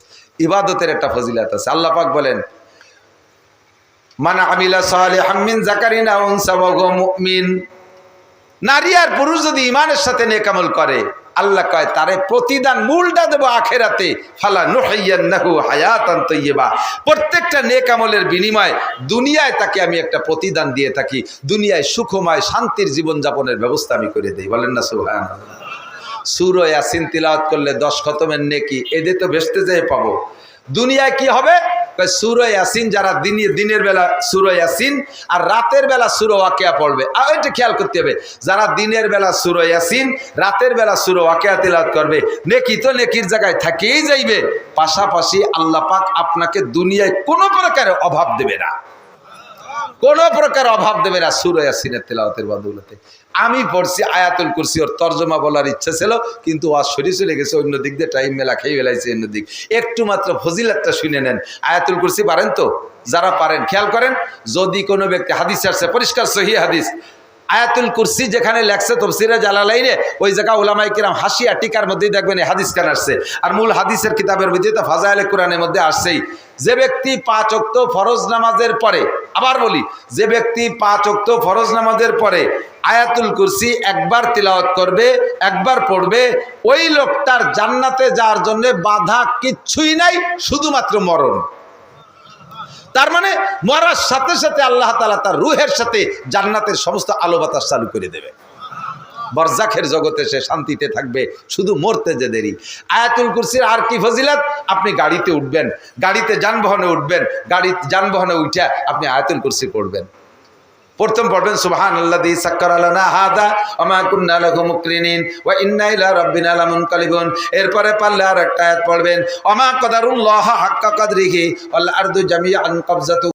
ইবাদতের একটা ফজিলত আছে। আল্লাহ পাক বলেন, মান আমিলা সালিহাম মিন যাকারিন আও উনসা ওয়া হুয়া মুমিন। নারী আর পুরুষ যদি ঈমানের সাথে নেক আমল করে, আল্লাহ কয় তারে প্রতিদান মূলটা দেব আখেরাতে, ফালা নুহিয়ান্নাহু হায়াতান তাইয়্যিবা। প্রত্যেকটা নেক আমলের বিনিময়ে দুনিয়ায় তাকে আমি একটা প্রতিদান দিয়ে থাকি, দুনিয়ায় সুখময় শান্তির জীবন যাপনের ব্যবস্থা আমি করে দেই, বলেন না সুবহানাল্লাহ। সূরা ইয়াসিন তিলাওয়াত করলে 10 খতমের নেকি, এদের তো বেহেশতে যেয়ে পাবো। দুনিয়ায় কি হবে? সূরা ইয়াসিন যারা দিনের বেলা সূরা ইয়াসিন আর রাতের বেলা সূরা ওয়াকিয়া পড়বে, আর এটা খেয়াল করতে হবে, যারা দিনের বেলা সূরা ইয়াসিন, রাতের বেলা সূরা ওয়াকিয়া তিলাওয়াত করবে, নেকি তো নেকির জায়গায় থেকেই যাইবে। পাশাপাশি আল্লাহ পাক আপনাকে দুনিয়ায় কোনো প্রকার অভাব দেবে না, কোনো প্রকার অভাব দেবে না সূরা ইয়াসিনের তেলাওয়াতের বদৌলতে। আমি পড়ছি আয়াতুল কুরসি, ওর তর্জমা বলার ইচ্ছা ছিল, কিন্তু ওয়াজ শরীর চলে গেছে অন্য দিক দিয়ে, টাইম মেলা খেয়ে ফেলাইছে অন্য দিক। একটু মাত্র ফজিলাতটা শুনে নেন। আয়াতুল কুরসি পারেন তো? যারা পারেন খেয়াল করেন, যদি কোনো ব্যক্তি, হাদিস আসছে পরিষ্কার সহিহ হাদিস, আয়াতুল কুরসি যেখানে লেখছে তাফসীরে জালালাইনে, ওই জায়গা উলামায়ে কিরাম হাসিয়া টিকার মধ্যেই দেখবেন এই হাদিস কেন আসছে। আর মূল হাদিসের কিতাবের মধ্যে তো ফাজাইলে কোরআনের মধ্যে আসছেই, যে ব্যক্তি 5 ওয়াক্ত ফরজ নামাজের পরে, আবার বলি, যে ব্যক্তি 5 ওয়াক্ত ফরজ নামাজের পরে আয়াতুল কুরসি একবার তিলাওয়াত করবে, একবার পড়বে, ওই লোকটার জান্নাতে যাওয়ার জন্য বাধা কিচ্ছুই নাই, শুধুমাত্র মরণ। তার মানে মরার সাথে সাথে আল্লাহ তাআলা তার রূহের সাথে জান্নাতের সমস্ত আলো বাতাস চালু করে দেবে। বরজাখের জগতে সে শান্তিতে থাকবে, শুধু মরতে যে দেরি। আয়াতুল কুরসির আর কি ফজিলত? আপনি গাড়িতে উঠবেন, গাড়িতে যানবাহনে উঠবেন, যানবাহনে উঠে আপনি আয়াতুল কুরসি পড়বেন। প্রথম পড়বেন সুবহানাল্লাযী সাক্কারা লানা হাযা ওয়া মা কুন্না লাহু মুকরিনিন ওয়া ইন্না ইলা রাব্বিনা লামুনকালিবুন। এরপরে পারলে আর একটা আয়াত পড়বেন ওয়া মা কাদারুল্লাহ হাক্কা কাদরিহি ওয়াল আরদু জামিআন কবজাতু